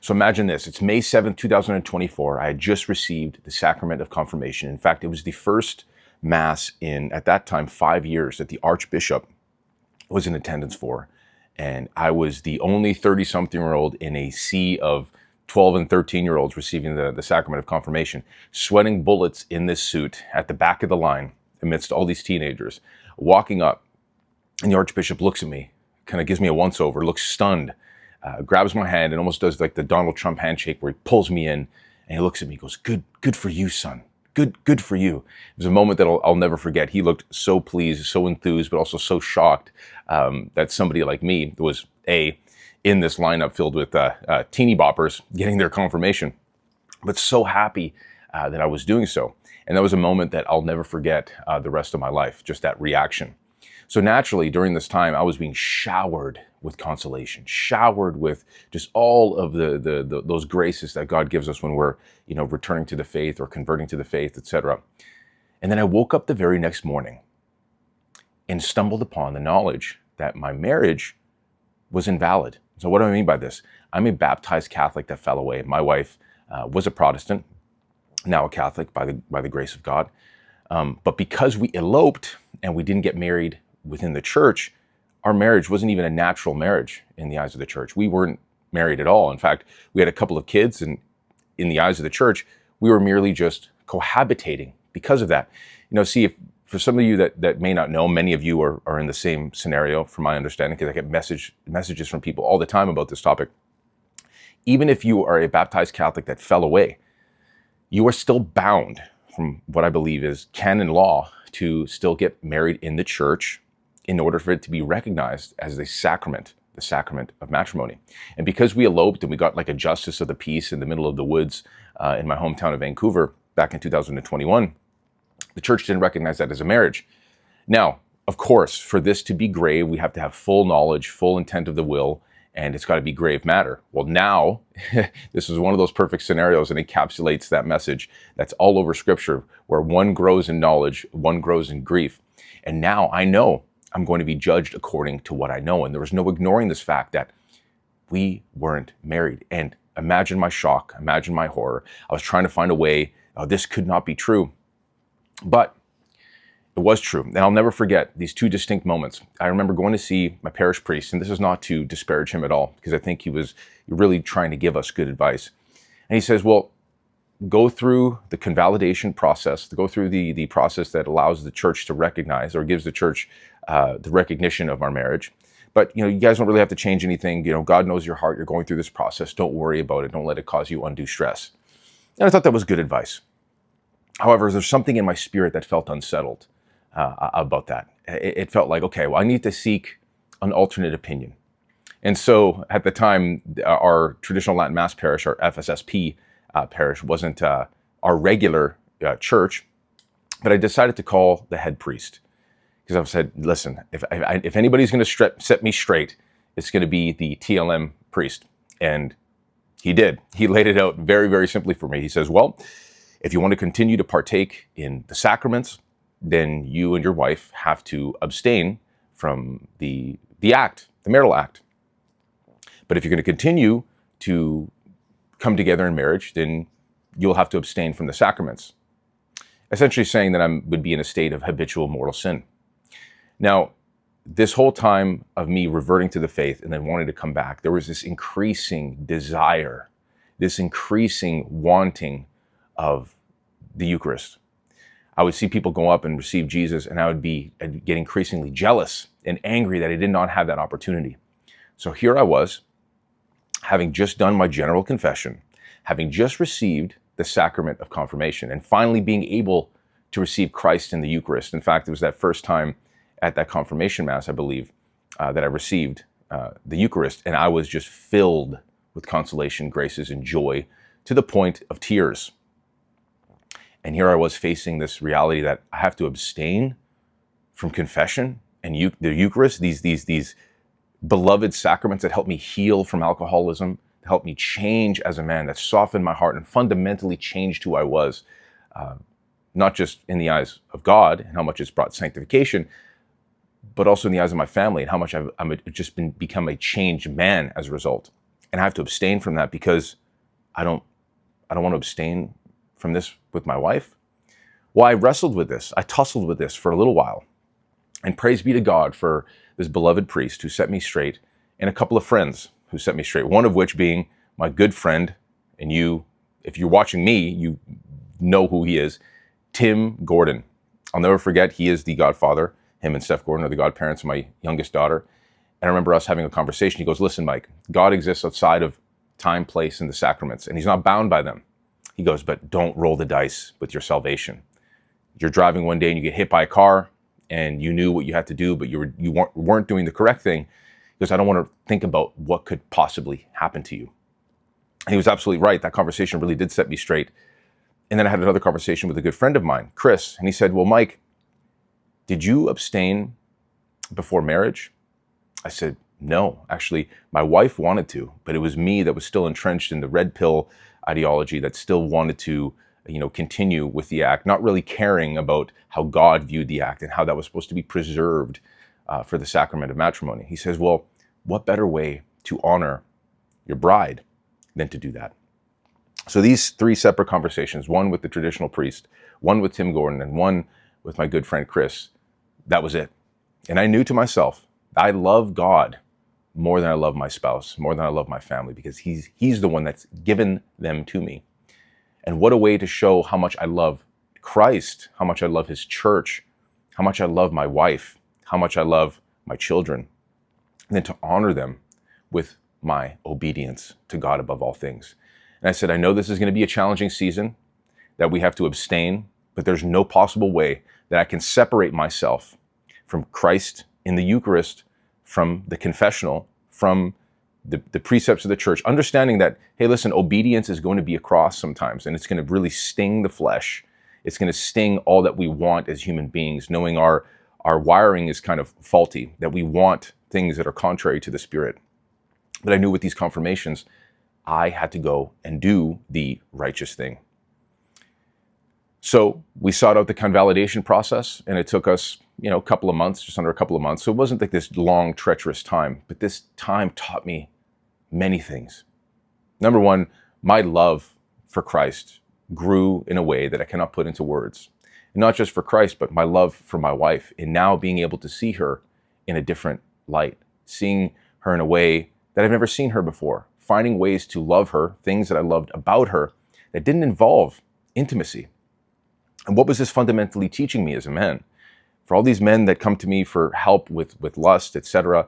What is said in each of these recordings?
So imagine this, it's May 7th, 2024. I had just received the sacrament of confirmation. In fact, it was the first Mass in, at that time, 5 years that the Archbishop was in attendance for. And I was the only 30-something-year-old in a sea of 12 and 13-year-olds receiving the sacrament of confirmation, sweating bullets in this suit at the back of the line amidst all these teenagers, walking up. And the Archbishop looks at me, kind of gives me a once-over, looks stunned, grabs my hand and almost does like the Donald Trump handshake where he pulls me in and he looks at me and goes, good for you, son. Good for you. It was a moment that I'll never forget. He looked so pleased, so enthused, but also so shocked that somebody like me was in this lineup filled with teeny boppers getting their confirmation, but so happy that I was doing so. And that was a moment that I'll never forget the rest of my life, just that reaction. So naturally, during this time, I was being showered with consolation, showered with just all of those graces that God gives us when we're, returning to the faith or converting to the faith, etc. And then I woke up the very next morning and stumbled upon the knowledge that my marriage was invalid. So what do I mean by this? I'm a baptized Catholic that fell away. My wife was a Protestant, now a Catholic by the grace of God. But because we eloped and we didn't get married within the church, our marriage wasn't even a natural marriage in the eyes of the church. We weren't married at all. In fact, we had a couple of kids, and in the eyes of the church, we were merely just cohabitating because of that. If for some of you that may not know, many of you are in the same scenario from my understanding, because I get messages from people all the time about this topic. Even if you are a baptized Catholic that fell away, you are still bound, from what I believe is canon law, to still get married in the church in order for it to be recognized as a sacrament, the sacrament of matrimony. And because we eloped and we got like a justice of the peace in the middle of the woods in my hometown of Vancouver back in 2021, the church didn't recognize that as a marriage. Now, of course, for this to be grave, we have to have full knowledge, full intent of the will, and it's got to be grave matter. Well, now, this is one of those perfect scenarios and encapsulates that message that's all over Scripture, where one grows in knowledge, one grows in grief. And now I know I'm going to be judged according to what I know. And there was no ignoring this fact that we weren't married. And imagine my shock, imagine my horror. I was trying to find a way, this could not be true. But it was true. And I'll never forget these two distinct moments. I remember going to see my parish priest, and this is not to disparage him at all, because I think he was really trying to give us good advice. And he says, well, go through the convalidation process, to go through the process that allows the church to recognize or gives the church the recognition of our marriage. But, you guys don't really have to change anything. God knows your heart. You're going through this process. Don't worry about it. Don't let it cause you undue stress. And I thought that was good advice. However, there's something in my spirit that felt unsettled about that. It felt like, okay, well, I need to seek an alternate opinion. And so at the time, our traditional Latin Mass parish, our FSSP parish, wasn't our regular church, but I decided to call the head priest. Because I've said, listen, if anybody's going to set me straight, it's going to be the TLM priest. And he did. He laid it out very, very simply for me. He says, well, if you want to continue to partake in the sacraments, then you and your wife have to abstain from the marital act. But if you're going to continue to come together in marriage, then you'll have to abstain from the sacraments. Essentially saying that I would be in a state of habitual mortal sin. Now, this whole time of me reverting to the faith and then wanting to come back, there was this increasing desire, this increasing wanting of the Eucharist. I would see people go up and receive Jesus, and I'd get increasingly jealous and angry that I did not have that opportunity. So here I was, having just done my general confession, having just received the sacrament of confirmation, and finally being able to receive Christ in the Eucharist. In fact, it was that first time at that confirmation Mass, I believe, that I received the Eucharist, and I was just filled with consolation, graces, and joy to the point of tears. And here I was facing this reality that I have to abstain from confession and the Eucharist, these beloved sacraments that help me heal from alcoholism, that help me change as a man, that softened my heart and fundamentally changed who I was, not just in the eyes of God and how much it's brought sanctification, but also in the eyes of my family and how much I've just become a changed man as a result. And I have to abstain from that because I don't want to abstain from this with my wife. Well, I wrestled with this. I tussled with this for a little while. And praise be to God for this beloved priest who set me straight, and a couple of friends who set me straight, one of which being my good friend, and you, if you're watching me, you know who he is, Tim Gordon. I'll never forget, he is the godfather. Him and Steph Gordon are the godparents of my youngest daughter. And I remember us having a conversation. He goes, listen, Mike, God exists outside of time, place, and the sacraments, and he's not bound by them. He goes, but don't roll the dice with your salvation. You're driving one day and you get hit by a car and you knew what you had to do, but you weren't doing the correct thing. He goes, I don't want to think about what could possibly happen to you. And he was absolutely right. That conversation really did set me straight. And then I had another conversation with a good friend of mine, Chris, and he said, well, Mike, did you abstain before marriage? I said, no, actually, my wife wanted to, but it was me that was still entrenched in the red pill ideology that still wanted to, continue with the act, not really caring about how God viewed the act and how that was supposed to be preserved for the sacrament of matrimony. He says, well, what better way to honor your bride than to do that? So these three separate conversations, one with the traditional priest, one with Tim Gordon, and one with my good friend Chris, that was it. And I knew to myself, I love God more than I love my spouse, more than I love my family, because he's the one that's given them to me. And what a way to show how much I love Christ, how much I love his church, how much I love my wife, how much I love my children, and then to honor them with my obedience to God above all things. And I said, I know this is going to be a challenging season, that we have to abstain, but there's no possible way that I can separate myself from Christ in the Eucharist, from the confessional, from the precepts of the church, understanding that, hey, listen, obedience is going to be a cross sometimes, and it's going to really sting the flesh. It's going to sting all that we want as human beings, knowing our wiring is kind of faulty, that we want things that are contrary to the Spirit. But I knew with these confirmations, I had to go and do the righteous thing. So we sought out the convalidation process, and it took us, a couple of months, just under a couple of months. So it wasn't like this long, treacherous time, but this time taught me many things. Number one, my love for Christ grew in a way that I cannot put into words. And not just for Christ, but my love for my wife, and now being able to see her in a different light, seeing her in a way that I've never seen her before, finding ways to love her, things that I loved about her that didn't involve intimacy. And what was this fundamentally teaching me as a man? For all these men that come to me for help with lust, etc.,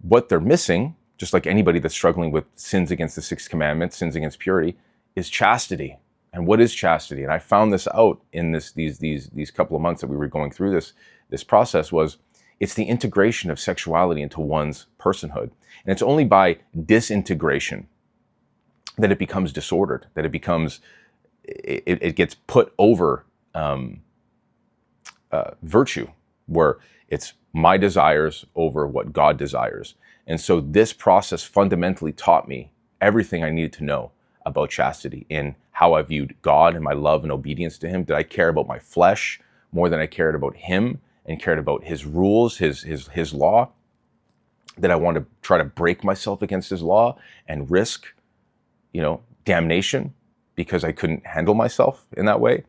what they're missing, just like anybody that's struggling with sins against the sixth commandment, sins against purity, is chastity. And what is chastity? And I found this out in these couple of months that we were going through this process. It's the integration of sexuality into one's personhood. And it's only by disintegration that it becomes disordered, that it becomes, it gets put over virtue, where it's my desires over what God desires. And so this process fundamentally taught me everything I needed to know about chastity, in how I viewed God and my love and obedience to him. Did I care about my flesh more than I cared about him and cared about his rules, his law? Did I want to try to break myself against his law and risk, damnation because I couldn't handle myself in that way?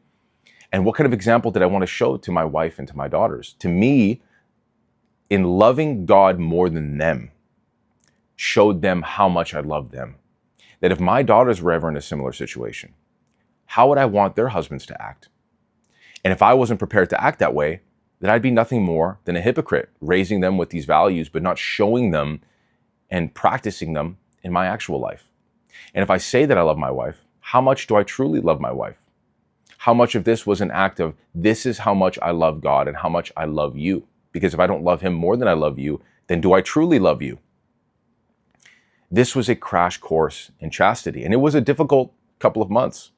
And what kind of example did I want to show to my wife and to my daughters? To me, in loving God more than them, showed them how much I loved them. That if my daughters were ever in a similar situation, how would I want their husbands to act? And if I wasn't prepared to act that way, then I'd be nothing more than a hypocrite, raising them with these values, but not showing them and practicing them in my actual life. And if I say that I love my wife, how much do I truly love my wife? How much of this was an act of, this is how much I love God and how much I love you? Because if I don't love him more than I love you, then do I truly love you? This was a crash course in chastity, and it was a difficult couple of months.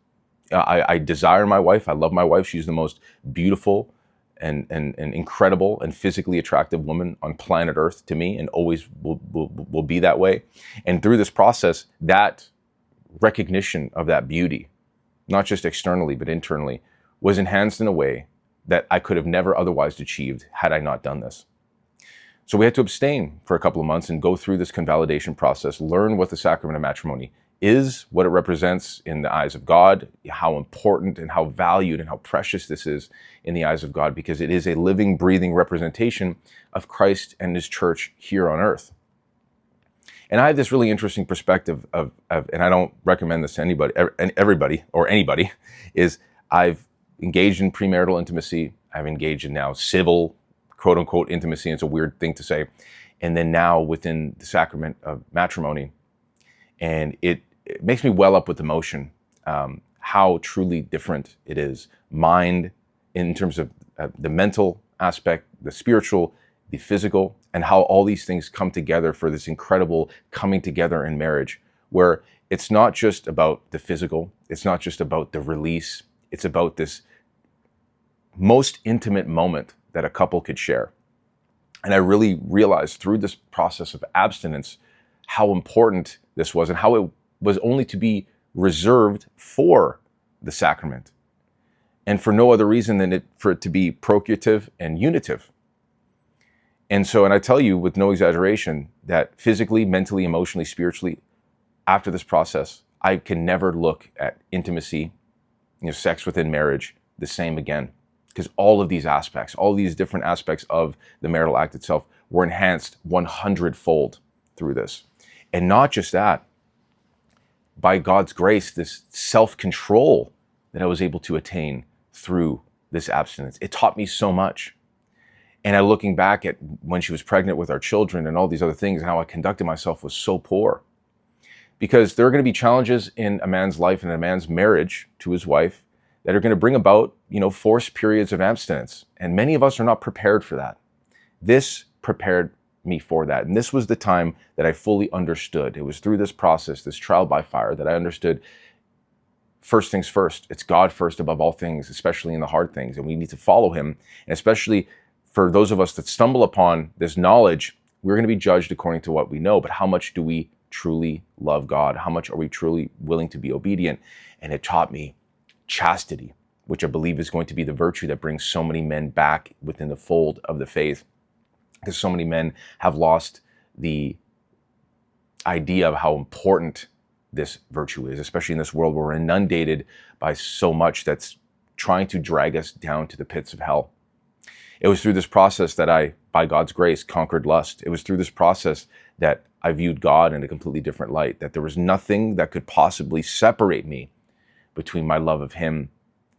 I desire my wife. I love my wife. She's the most beautiful and incredible and physically attractive woman on planet Earth to me, and always will be that way. And through this process, that recognition of that beauty, not just externally, but internally, was enhanced in a way that I could have never otherwise achieved had I not done this. So we had to abstain for a couple of months and go through this convalidation process, learn what the sacrament of matrimony is, what it represents in the eyes of God, how important and how valued and how precious this is in the eyes of God, because it is a living, breathing representation of Christ and his church here on earth. And I have this really interesting perspective of and I don't recommend this to everybody, is I've engaged in premarital intimacy. I've engaged in now civil, quote unquote, intimacy. It's a weird thing to say. And then now within the sacrament of matrimony. And it makes me well up with emotion, how truly different it is. Mind in terms of the mental aspect, the spiritual, the physical, and how all these things come together for this incredible coming together in marriage, where it's not just about the physical, it's not just about the release, it's about this most intimate moment that a couple could share. And I really realized through this process of abstinence how important this was and how it was only to be reserved for the sacrament and for no other reason than for it to be procreative and unitive. And so, and I tell you with no exaggeration that physically, mentally, emotionally, spiritually, after this process, I can never look at intimacy, sex within marriage the same again. Because all of these aspects, all of these different aspects of the marital act itself were enhanced 100-fold through this. And not just that, by God's grace, this self-control that I was able to attain through this abstinence, it taught me so much. And looking back at when she was pregnant with our children and all these other things, and how I conducted myself was so poor. Because there are going to be challenges in a man's life and a man's marriage to his wife that are going to bring about, forced periods of abstinence. And many of us are not prepared for that. This prepared me for that. And this was the time that I fully understood. It was through this process, this trial by fire, that I understood first things first. It's God first above all things, especially in the hard things. And we need to follow him. And especially for those of us that stumble upon this knowledge, we're going to be judged according to what we know. But how much do we truly love God? How much are we truly willing to be obedient? And it taught me chastity, which I believe is going to be the virtue that brings so many men back within the fold of the faith. Because so many men have lost the idea of how important this virtue is, especially in this world where we're inundated by so much that's trying to drag us down to the pits of hell. It was through this process that I, by God's grace, conquered lust. It was through this process that I viewed God in a completely different light, that there was nothing that could possibly separate me between my love of him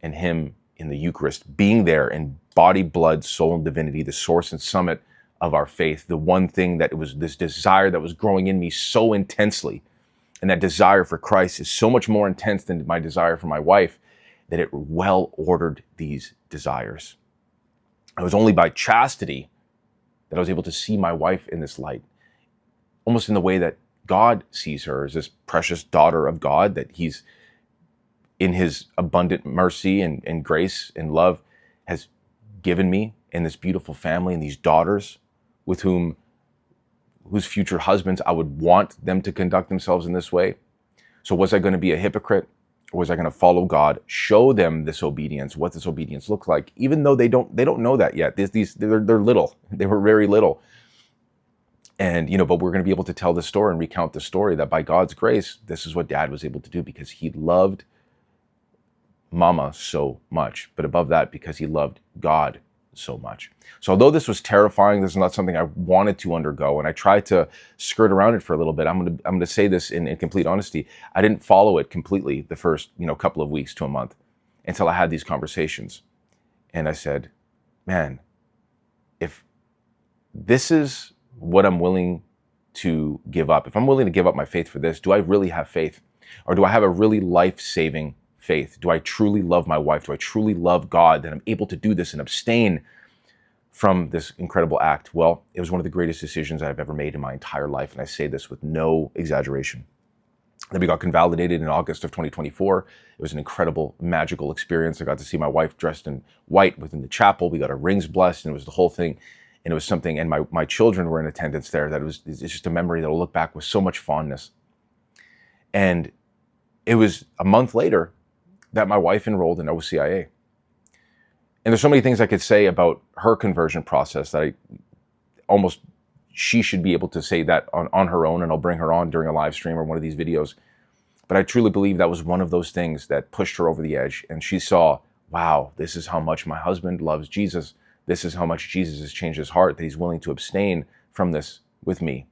and him in the Eucharist, being there in body, blood, soul, and divinity, the source and summit of our faith, the one thing that it was this desire that was growing in me so intensely. And that desire for Christ is so much more intense than my desire for my wife, that it well ordered these desires. It was only by chastity that I was able to see my wife in this light, almost in the way that God sees her as this precious daughter of God, that he's in his abundant mercy and grace and love has given me in this beautiful family and these daughters with whose future husbands I would want them to conduct themselves in this way. So was I going to be a hypocrite? Or was I going to follow God, show them this obedience, what this obedience looked like, even though they don't know that yet. They're little. They were very little. And, but we're going to be able to tell the story and recount the story that by God's grace, this is what Dad was able to do because he loved Mama so much. But above that, because he loved God so much. So although this was terrifying, this is not something I wanted to undergo, and I tried to skirt around it for a little bit. I'm going to say this in complete honesty. I didn't follow it completely the first couple of weeks to a month until I had these conversations, and I said, man, if this is what I'm willing to give up, if I'm willing to give up my faith for this, do I really have faith, or do I have a really life-saving faith? Do I truly love my wife? Do I truly love God that I'm able to do this and abstain from this incredible act? Well, it was one of the greatest decisions I've ever made in my entire life. And I say this with no exaggeration. Then we got convalidated in August of 2024. It was an incredible, magical experience. I got to see my wife dressed in white within the chapel. We got our rings blessed, and it was the whole thing. And it was something, and my children were in attendance there, it's just a memory that I'll look back with so much fondness. And it was a month later that my wife enrolled in OCIA. And there's so many things I could say about her conversion process that I almost she should be able to say that on her own, and I'll bring her on during a live stream or one of these videos. But I truly believe that was one of those things that pushed her over the edge. And she saw, wow, this is how much my husband loves Jesus. This is how much Jesus has changed his heart, that he's willing to abstain from this with me.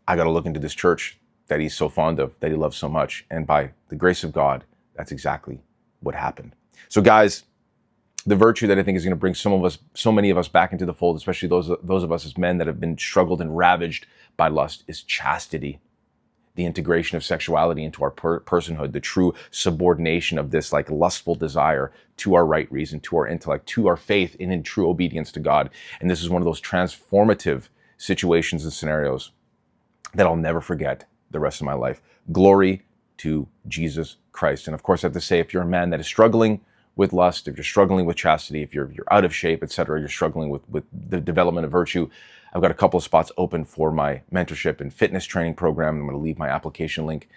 I got to look into this church that he's so fond of, that he loves so much. And by the grace of God, that's exactly what happened. So guys, the virtue that I think is going to bring so many of us back into the fold, especially those of us as men that have been struggled and ravaged by lust, is chastity. The integration of sexuality into our personhood, the true subordination of this like lustful desire to our right reason, to our intellect, to our faith, and in true obedience to God. And this is one of those transformative situations and scenarios that I'll never forget the rest of my life. Glory to Jesus Christ. And of course, I have to say, if you're a man that is struggling with lust, if you're struggling with chastity, if you're out of shape, etc., you're struggling with the development of virtue, I've got a couple of spots open for my mentorship and fitness training program. I'm going to leave my application link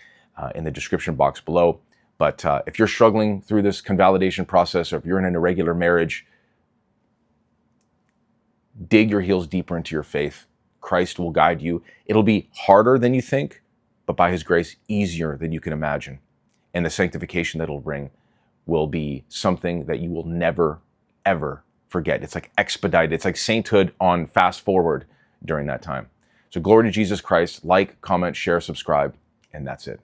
in the description box below. But if you're struggling through this convalidation process, or if you're in an irregular marriage, dig your heels deeper into your faith. Christ will guide you. It'll be harder than you think, but by his grace, easier than you can imagine. And the sanctification that it'll bring will be something that you will never, ever forget. It's like expedited. It's like sainthood on fast forward during that time. So glory to Jesus Christ. Like, comment, share, subscribe, and that's it.